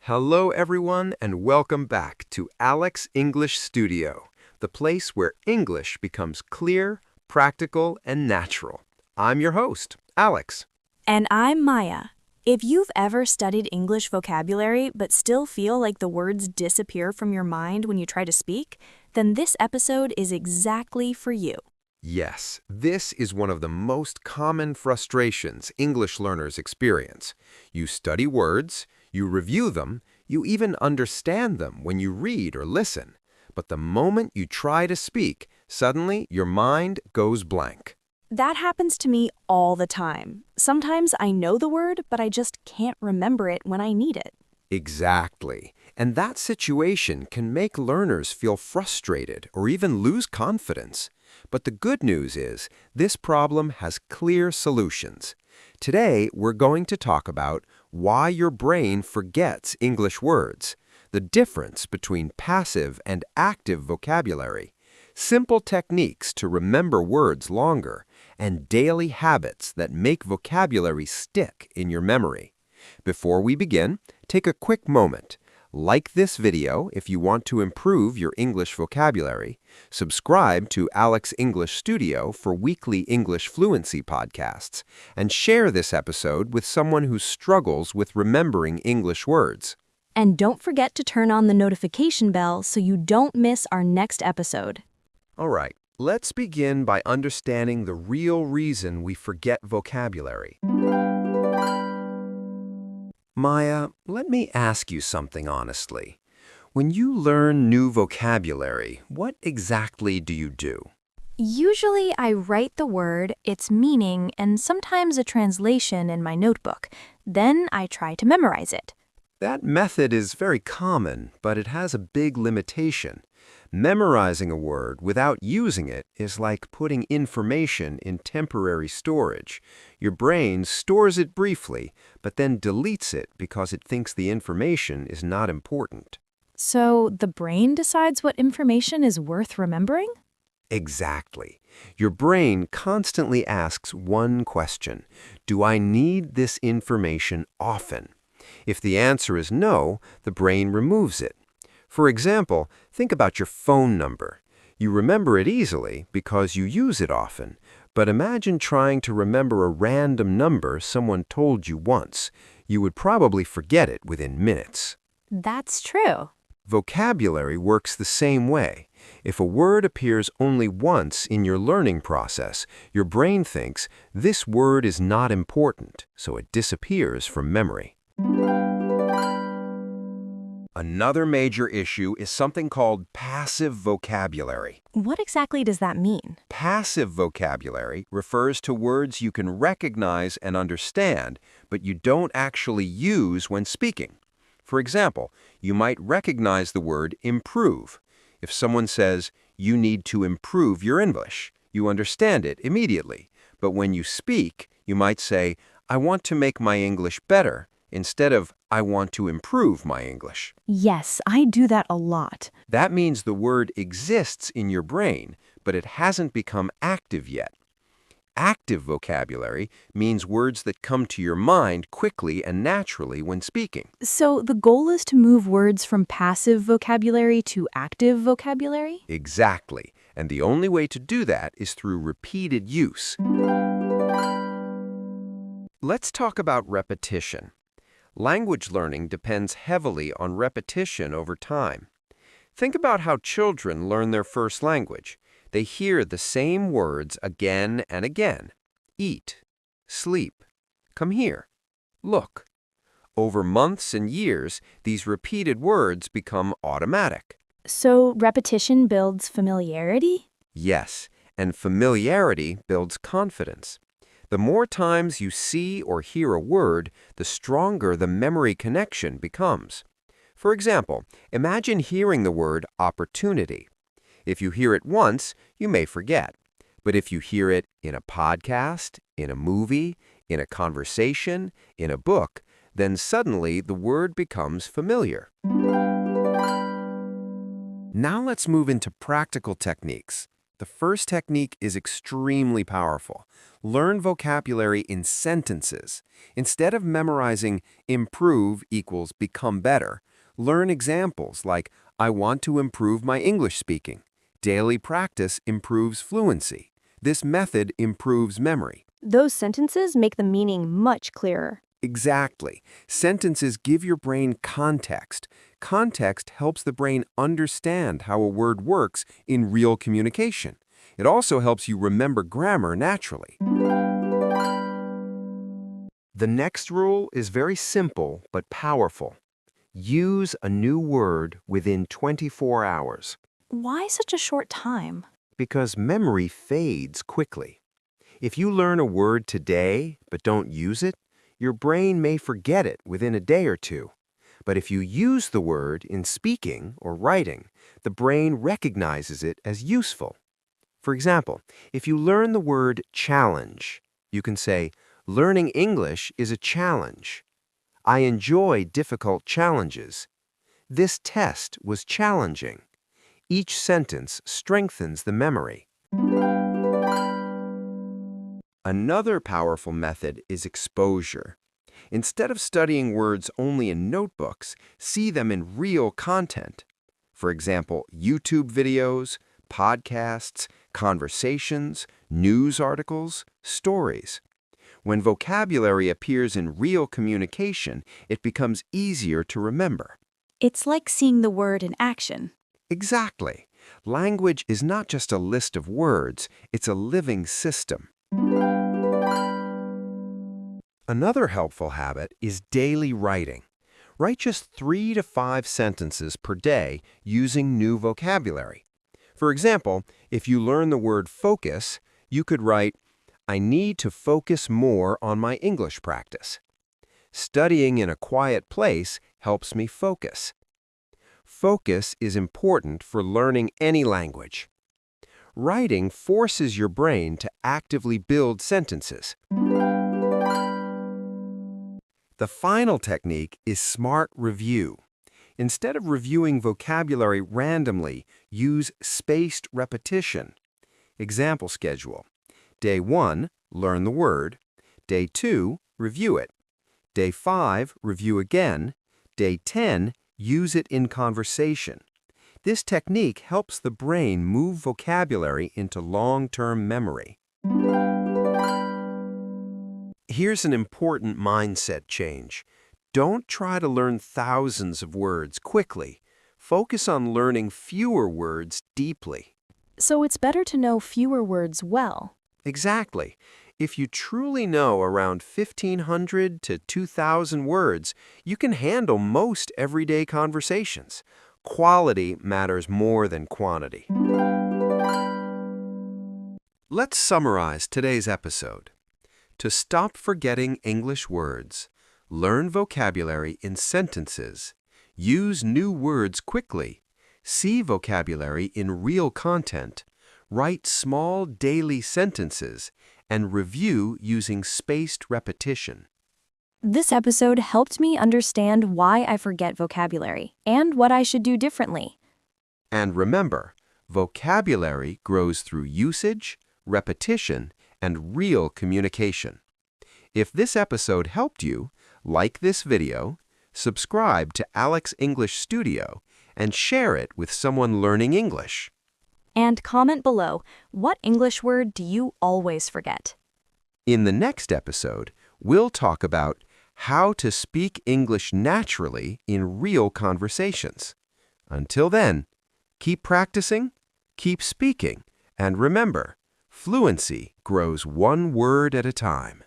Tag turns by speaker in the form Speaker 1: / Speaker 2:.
Speaker 1: Hello, everyone, and welcome back to Alex English Studio, the place where English becomes clear, practical, and natural. I'm your host, Alex.
Speaker 2: And I'm Maya. If you've ever studied English vocabulary but still feel like the words disappear from your mind when you try to speak, then this episode is exactly for you.
Speaker 1: Yes, this is one of the most common frustrations English learners experience. You study words, you review them, you even understand them when you read or listen. But the moment you try to speak, suddenly your mind goes blank.
Speaker 2: That happens to me all the time. Sometimes I know the word, but I just can't remember it when I need it.
Speaker 1: Exactly. And that situation can make learners feel frustrated or even lose confidence. But the good news is, this problem has clear solutions. Today, we're going to talk about why your brain forgets English words, the difference between passive and active vocabulary, simple techniques to remember words longer, and daily habits that make vocabulary stick in your memory. Before we begin, take a quick moment. Like this video if you want to improve your English vocabulary. Subscribe to Alex English Studio for weekly English fluency podcasts. And share this episode with someone who struggles with remembering English words.
Speaker 2: And don't forget to turn on the notification bell so you don't miss our next episode.
Speaker 1: All right, let's begin by understanding the real reason we forget vocabulary. Maya, let me ask you something honestly. When you learn new vocabulary, what exactly do you do?
Speaker 2: Usually I write the word, its meaning, and sometimes a translation in my notebook. Then I try to memorize it.
Speaker 1: That method is very common, but it has a big limitation. Memorizing a word without using it is like putting information in temporary storage. Your brain stores it briefly, but then deletes it because it thinks the information is not important.
Speaker 2: So the brain decides what information is worth remembering?
Speaker 1: Exactly. Your brain constantly asks one question: do I need this information often? If the answer is no, the brain removes it. For example, think about your phone number. You remember it easily because you use it often, but imagine trying to remember a random number someone told you once. You would probably forget it within minutes.
Speaker 2: That's true.
Speaker 1: Vocabulary works the same way. If a word appears only once in your learning process, your brain thinks this word is not important, so it disappears from memory. Another major issue is something called passive vocabulary.
Speaker 2: What exactly does that mean?
Speaker 1: Passive vocabulary refers to words you can recognize and understand, but you don't actually use when speaking. For example, you might recognize the word improve. If someone says, "You need to improve your English," you understand it immediately. But when you speak, you might say, "I want to make my English better," instead of, "I want to improve my English."
Speaker 2: Yes, I do that a lot.
Speaker 1: That means the word exists in your brain, but it hasn't become active yet. Active vocabulary means words that come to your mind quickly and naturally when speaking.
Speaker 2: So the goal is to move words from passive vocabulary to active vocabulary?
Speaker 1: Exactly. And the only way to do that is through repeated use. Let's talk about repetition. Language learning depends heavily on repetition over time. Think about how children learn their first language. They hear the same words again and again. Eat, sleep, come here, look. Over months and years, these repeated words become automatic.
Speaker 2: So repetition builds familiarity?
Speaker 1: Yes, and familiarity builds confidence. The more times you see or hear a word, the stronger the memory connection becomes. For example, imagine hearing the word opportunity. If you hear it once, you may forget. But if you hear it in a podcast, in a movie, in a conversation, in a book, then suddenly the word becomes familiar. Now let's move into practical techniques. The first technique is extremely powerful. Learn vocabulary in sentences. Instead of memorizing improve equals become better, learn examples like I want to improve my English speaking. Daily practice improves fluency. This method improves memory.
Speaker 2: Those sentences make the meaning much clearer.
Speaker 1: Exactly. Sentences give your brain context. Context helps the brain understand how a word works in real communication. It also helps you remember grammar naturally. The next rule is very simple but powerful. Use a new word within 24 hours.
Speaker 2: Why such a short time?
Speaker 1: Because memory fades quickly. If you learn a word today but don't use it, your brain may forget it within a day or two. But if you use the word in speaking or writing, the brain recognizes it as useful. For example, if you learn the word challenge, you can say, learning English is a challenge. I enjoy difficult challenges. This test was challenging. Each sentence strengthens the memory. Another powerful method is exposure. Instead of studying words only in notebooks, see them in real content. For example, YouTube videos, podcasts, conversations, news articles, stories. When vocabulary appears in real communication, it becomes easier to remember.
Speaker 2: It's like seeing the word in action.
Speaker 1: Exactly. Language is not just a list of words, it's a living system. Another helpful habit is daily writing. Write just 3 to 5 sentences per day using new vocabulary. For example, if you learn the word focus, you could write, I need to focus more on my English practice. Studying in a quiet place helps me focus. Focus is important for learning any language. Writing forces your brain to actively build sentences. The final technique is smart review. Instead of reviewing vocabulary randomly, use spaced repetition. Example schedule. Day 1, learn the word. Day 2, review it. Day 5, review again. Day 10, use it in conversation. This technique helps the brain move vocabulary into long-term memory. Here's an important mindset change. Don't try to learn thousands of words quickly. Focus on learning fewer words deeply.
Speaker 2: So it's better to know fewer words well.
Speaker 1: Exactly. If you truly know around 1,500 to 2,000 words, you can handle most everyday conversations. Quality matters more than quantity. Let's summarize today's episode. To stop forgetting English words, learn vocabulary in sentences, use new words quickly, see vocabulary in real content, write small daily sentences, and review using spaced repetition.
Speaker 2: This episode helped me understand why I forget vocabulary and what I should do differently.
Speaker 1: And remember, vocabulary grows through usage, repetition, and real communication. If this episode helped you, like this video, subscribe to Alex English Studio, and share it with someone learning English.
Speaker 2: And comment below, what English word do you always forget?
Speaker 1: In the next episode, we'll talk about how to speak English naturally in real conversations. Until then, keep practicing, keep speaking, and remember, fluency grows one word at a time.